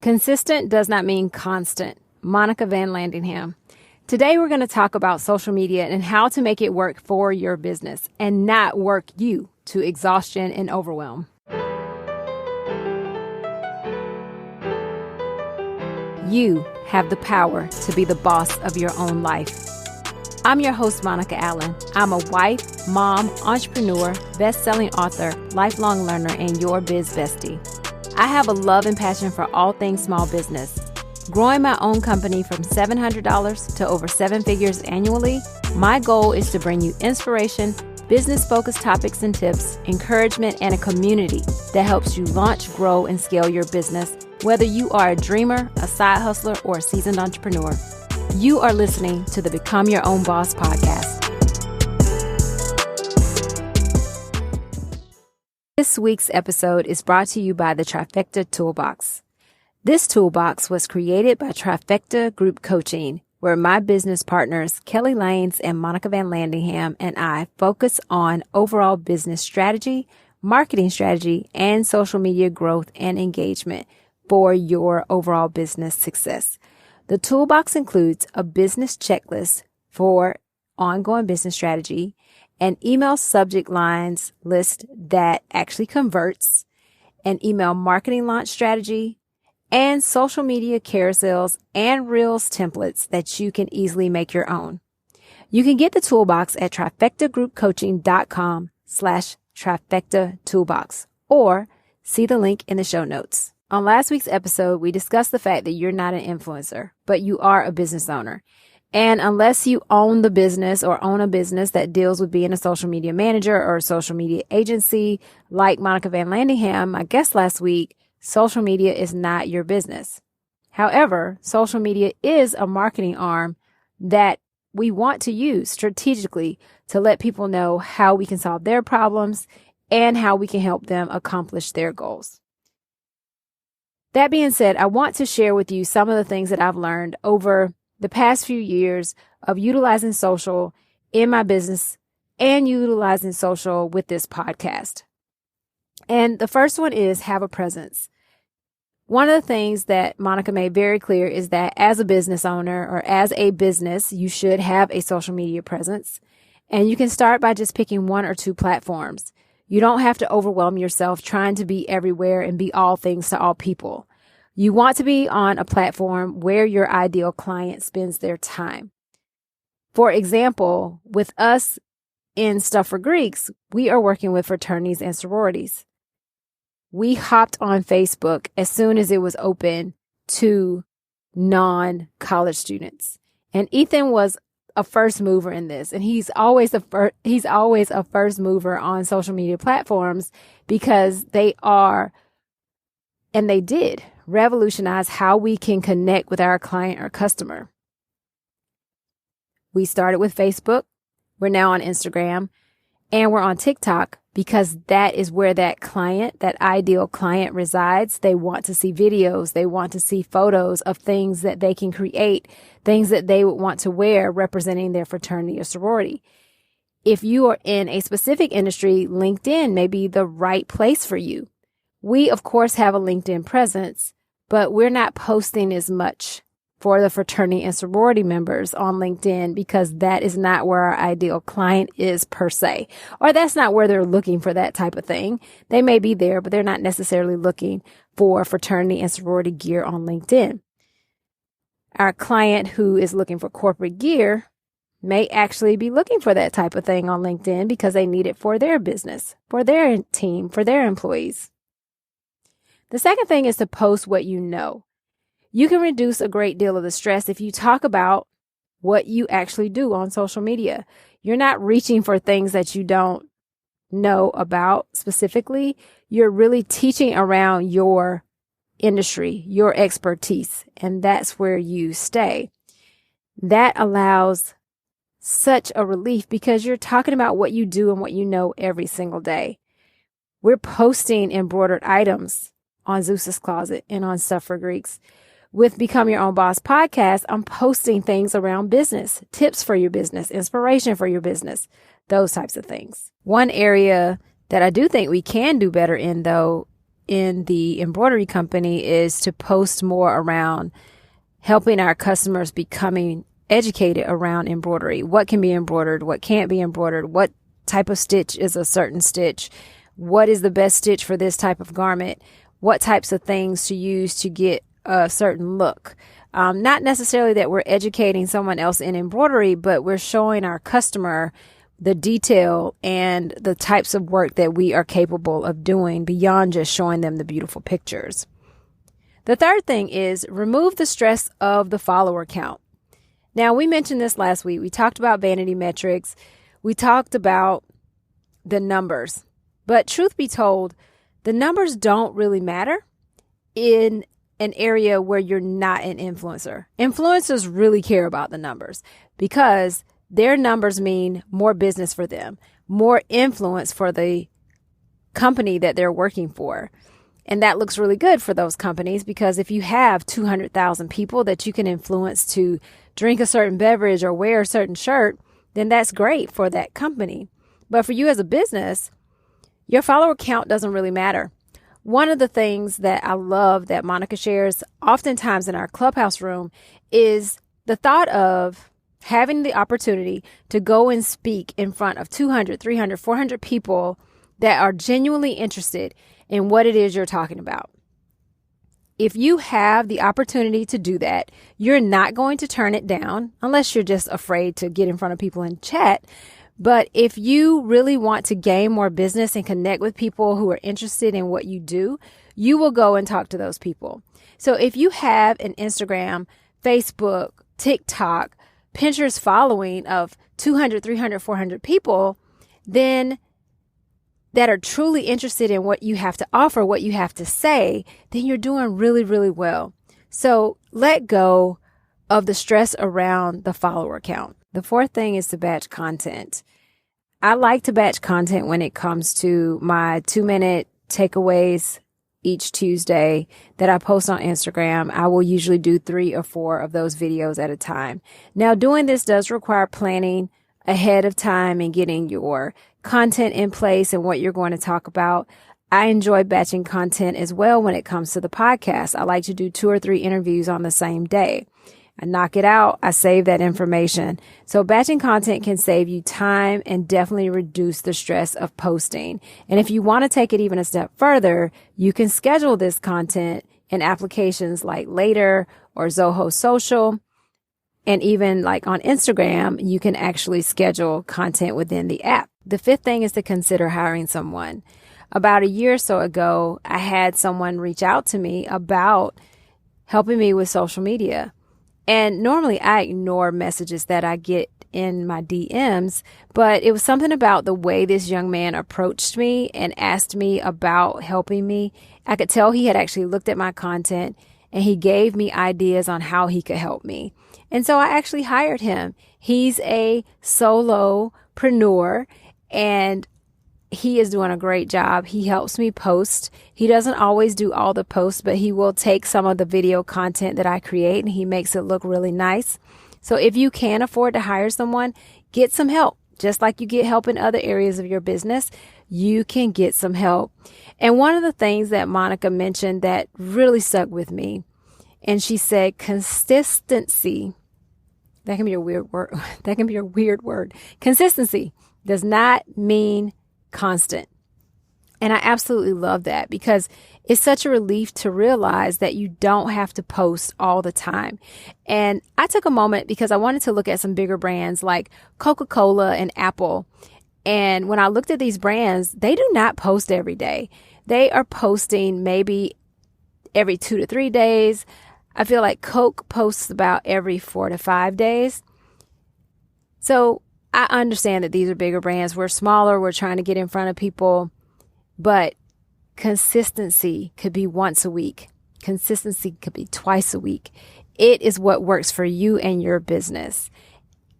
Consistent does not mean constant. Monica Van Landingham. Today we're going to talk about social media and how to make it work for your business and not work you to exhaustion and overwhelm. You have the power to be the boss of your own life. I'm your host, Monica Allen. I'm a wife, mom, entrepreneur, best-selling author, lifelong learner, and your biz bestie. I have a love and passion for all things small business. Growing my own company from $700 to over 7 figures annually, my goal is to bring you inspiration, business-focused topics and tips, encouragement, and a community that helps you launch, grow, and scale your business, whether you are a dreamer, a side hustler, or a seasoned entrepreneur. You are listening to the Become Your Own Boss podcast. This week's episode is brought to you by the Trifecta Toolbox. This toolbox was created by Trifecta Group Coaching, where my business partners, Kelly Lanes and Monica Van Landingham, and I focus on overall business strategy, marketing strategy, and social media growth and engagement for your overall business success. The toolbox includes a business checklist for ongoing business strategy, an email subject lines list that actually converts, an email marketing launch strategy, and social media carousels and reels templates that you can easily make your own. You can get the toolbox at trifectagroupcoaching.com/trifecta toolbox or see the link in the show notes. On last week's episode, we discussed the fact that you're not an influencer, but you are a business owner. And unless you own the business or own a business that deals with being a social media manager or a social media agency like Monica Van Landingham, my guest last week, social media is not your business. However, social media is a marketing arm that we want to use strategically to let people know how we can solve their problems and how we can help them accomplish their goals. That being said, I want to share with you some of the things that I've learned over the past few years of utilizing social in my business and utilizing social with this podcast. And the first one is have a presence. One of the things that Monica made very clear is that as a business owner or as a business, you should have a social media presence. And you can start by just picking 1 or 2 platforms. You don't have to overwhelm yourself trying to be everywhere and be all things to all people. You want to be on a platform where your ideal client spends their time. For example, with us in Stuff for Greeks, we are working with fraternities and sororities. We hopped on Facebook as soon as it was open to non-college students. And Ethan was a first mover in this. And he's always a first mover on social media platforms because they did revolutionize how we can connect with our client or customer. We started with Facebook. We're now on Instagram and we're on TikTok because that is where that client, that ideal client resides. They want to see videos. They want to see photos of things that they can create, things that they would want to wear representing their fraternity or sorority. If you are in a specific industry, LinkedIn may be the right place for you. We, of course, have a LinkedIn presence, but we're not posting as much for the fraternity and sorority members on LinkedIn because that is not where our ideal client is per se, or that's not where they're looking for that type of thing. They may be there, but they're not necessarily looking for fraternity and sorority gear on LinkedIn. Our client who is looking for corporate gear may actually be looking for that type of thing on LinkedIn because they need it for their business, for their team, for their employees. The second thing is to post what you know. You can reduce a great deal of the stress if you talk about what you actually do on social media. You're not reaching for things that you don't know about specifically. You're really teaching around your industry, your expertise, and that's where you stay. That allows such a relief because you're talking about what you do and what you know every single day. We're posting embroidered items on Zeus's Closet and on Stuff for Greeks. With Become Your Own Boss podcast, I'm posting things around business, tips for your business, inspiration for your business, those types of things. One area that I do think we can do better in, though, in the embroidery company is to post more around helping our customers becoming educated around embroidery. What can be embroidered? What can't be embroidered? What type of stitch is a certain stitch? What is the best stitch for this type of garment? What types of things to use to get a certain look? Not necessarily that we're educating someone else in embroidery, but we're showing our customer the detail and the types of work that we are capable of doing beyond just showing them the beautiful pictures. The third thing is remove the stress of the follower count. Now, we mentioned this last week. We talked about vanity metrics. We talked about the numbers. But truth be told, the numbers don't really matter in an area where you're not an influencer. Influencers really care about the numbers because their numbers mean more business for them, more influence for the company that they're working for. And that looks really good for those companies because if you have 200,000 people that you can influence to drink a certain beverage or wear a certain shirt, then that's great for that company. But for you as a business, your follower count doesn't really matter. One of the things that I love that Monica shares oftentimes in our clubhouse room is the thought of having the opportunity to go and speak in front of 200, 300, 400 people that are genuinely interested in what it is you're talking about. If you have the opportunity to do that, you're not going to turn it down unless you're just afraid to get in front of people and chat. But if you really want to gain more business and connect with people who are interested in what you do, you will go and talk to those people. So if you have an Instagram, Facebook, TikTok, Pinterest following of 200, 300, 400 people, then that are truly interested in what you have to offer, what you have to say, then you're doing really, really well. So let go of the stress around the follower count. The fourth thing is to batch content. I like to batch content when it comes to my 2-minute takeaways each Tuesday that I post on Instagram. I will usually do 3 or 4 of those videos at a time. Now, doing this does require planning ahead of time and getting your content in place and what you're going to talk about. I enjoy batching content as well when it comes to the podcast. I like to do 2 or 3 interviews on the same day. I knock it out. I save that information. So batching content can save you time and definitely reduce the stress of posting. And if you want to take it even a step further, you can schedule this content in applications like Later or Zoho Social. And even like on Instagram, you can actually schedule content within the app. The fifth thing is to consider hiring someone. About a year or so ago, I had someone reach out to me about helping me with social media. And normally I ignore messages that I get in my DMs, but it was something about the way this young man approached me and asked me about helping me. I could tell he had actually looked at my content and he gave me ideas on how he could help me. And so I actually hired him. He's a solopreneur and he is doing a great job. He helps me post. He doesn't always do all the posts, but he will take some of the video content that I create and he makes it look really nice. So if you can afford to hire someone, get some help. Just like you get help in other areas of your business, you can get some help. And one of the things that Monica mentioned that really stuck with me, and she said consistency. That can be a weird word. That can be a weird word. Consistency does not mean constant. And I absolutely love that because it's such a relief to realize that you don't have to post all the time. And I took a moment because I wanted to look at some bigger brands like Coca-Cola and Apple. And when I looked at these brands, they do not post every day. They are posting maybe every 2 to 3 days. I feel like Coke posts about every 4 to 5 days. So I understand that these are bigger brands. We're smaller. We're trying to get in front of people. But consistency could be once a week. Consistency could be twice a week. It is what works for you and your business.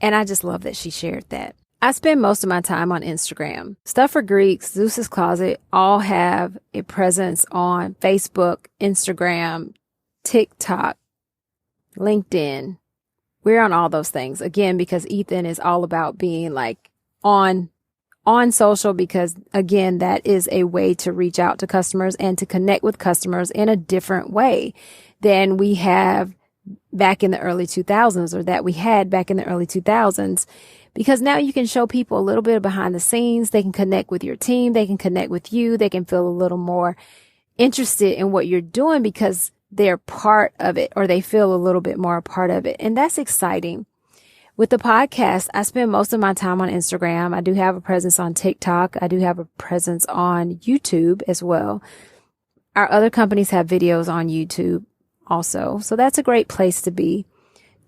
And I just love that she shared that. I spend most of my time on Instagram. Stuff for Greeks, Zeus's Closet, all have a presence on Facebook, Instagram, TikTok, LinkedIn. We're on all those things. Again, because Ethan is all about being like on on social because, again, that is a way to reach out to customers and to connect with customers in a different way than we have back in the early 2000s or that we had back in the early 2000s. Because now you can show people a little bit behind the scenes. They can connect with your team. They can connect with you. They can feel a little more interested in what you're doing because they're part of it, or they feel a little bit more a part of it. And that's exciting. With the podcast, I spend most of my time on Instagram. I do have a presence on TikTok. I do have a presence on YouTube as well. Our other companies have videos on YouTube also. So that's a great place to be,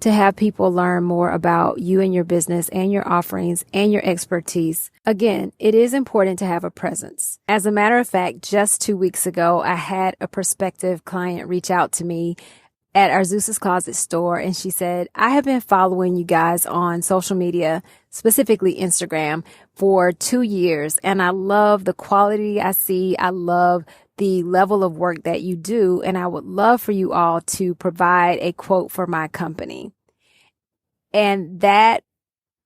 to have people learn more about you and your business and your offerings and your expertise. Again, it is important to have a presence. As a matter of fact, just 2 weeks ago, I had a prospective client reach out to me at our Zeus's Closet store, and she said, I have been following you guys on social media, specifically Instagram, for 2 years, and I love the quality I see. I love the level of work that you do, and I would love for you all to provide a quote for my company. And that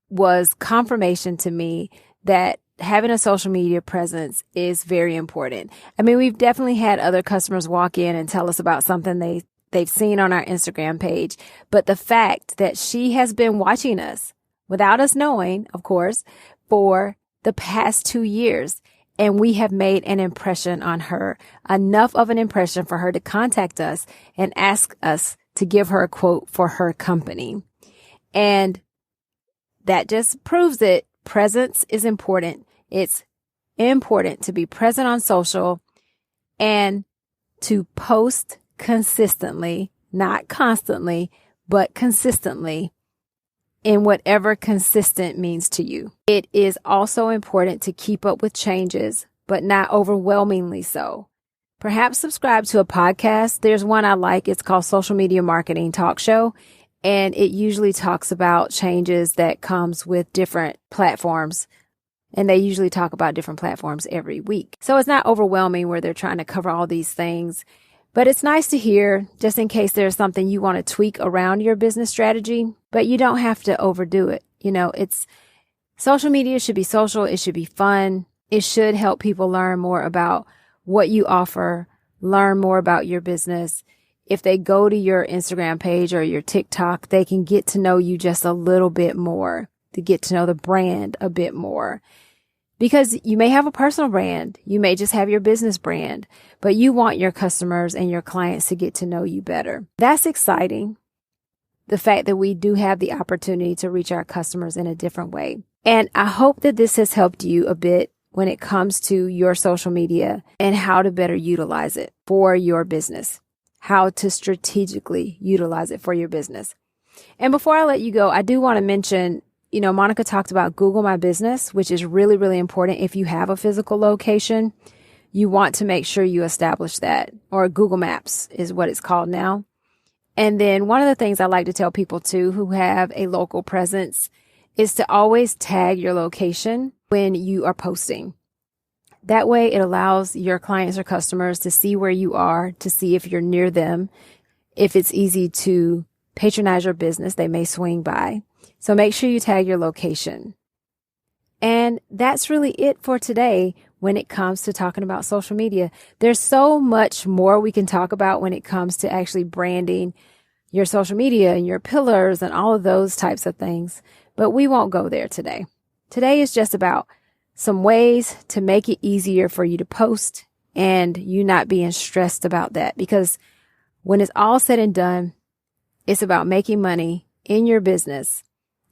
was confirmation to me that having a social media presence is very important. I mean, we've definitely had other customers walk in and tell us about something they've seen on our Instagram page, but the fact that she has been watching us without us knowing, of course, for the past 2 years, and we have made an impression on her, enough of an impression for her to contact us and ask us to give her a quote for her company. And that just proves that presence is important. It's important to be present on social and to post consistently, not constantly, but consistently, in whatever consistent means to you. It is also important to keep up with changes, but not overwhelmingly so. Perhaps subscribe to a podcast. There's one I like. It's called Social Media Marketing Talk Show, and it usually talks about changes that comes with different platforms. And they usually talk about different platforms every week. So it's not overwhelming where they're trying to cover all these things. But it's nice to hear, just in case there's something you want to tweak around your business strategy, but you don't have to overdo it. It's social media should be social. It should be fun. It should help people learn more about what you offer, learn more about your business. If they go to your Instagram page or your TikTok, they can get to know you just a little bit more, to get to know the brand a bit more. Because you may have a personal brand, you may just have your business brand, but you want your customers and your clients to get to know you better. That's exciting. The fact that we do have the opportunity to reach our customers in a different way. And I hope that this has helped you a bit when it comes to your social media and how to better utilize it for your business, how to strategically utilize it for your business. And before I let you go, I do want to mention, Monica talked about Google My Business, which is really, really important. If you have a physical location, you want to make sure you establish that, or Google Maps is what it's called now. And then one of the things I like to tell people too, who have a local presence, is to always tag your location when you are posting. That way it allows your clients or customers to see where you are, to see if you're near them. If it's easy to patronize your business, they may swing by. So make sure you tag your location. And that's really it for today when it comes to talking about social media. There's so much more we can talk about when it comes to actually branding your social media and your pillars and all of those types of things. But we won't go there today. Today is just about some ways to make it easier for you to post and you not being stressed about that. Because when it's all said and done, it's about making money in your business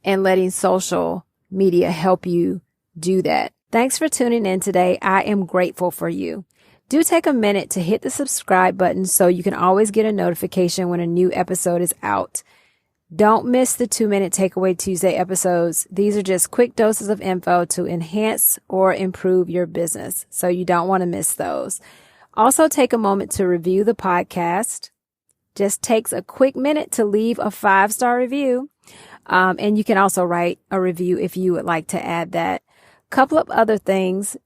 and letting social media help you do that. Thanks for tuning in today. I am grateful for you. Do take a minute to hit the subscribe button so you can always get a notification when a new episode is out. Don't miss the 2-Minute Takeaway Tuesday episodes. These are just quick doses of info to enhance or improve your business, so you don't want to miss those. Also, take a moment to review the podcast. Just takes a quick minute to leave a 5-star review. And you can also write a review if you would like to add that. Couple of other things.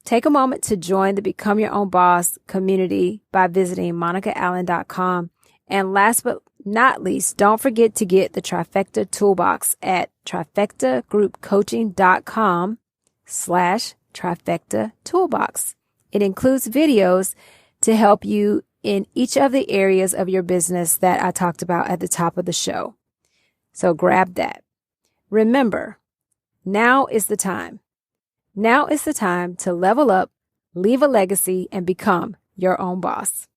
Take a moment to join the Become Your Own Boss community by visiting monicaallen.com. And last but not least, don't forget to get the Trifecta Toolbox at trifectagroupcoaching.com yourboss.com/trifecta toolbox. It includes videos to help you in each of the areas of your business that I talked about at the top of the show. So grab that. Remember, now is the time. Now is the time to level up, leave a legacy, and become your own boss.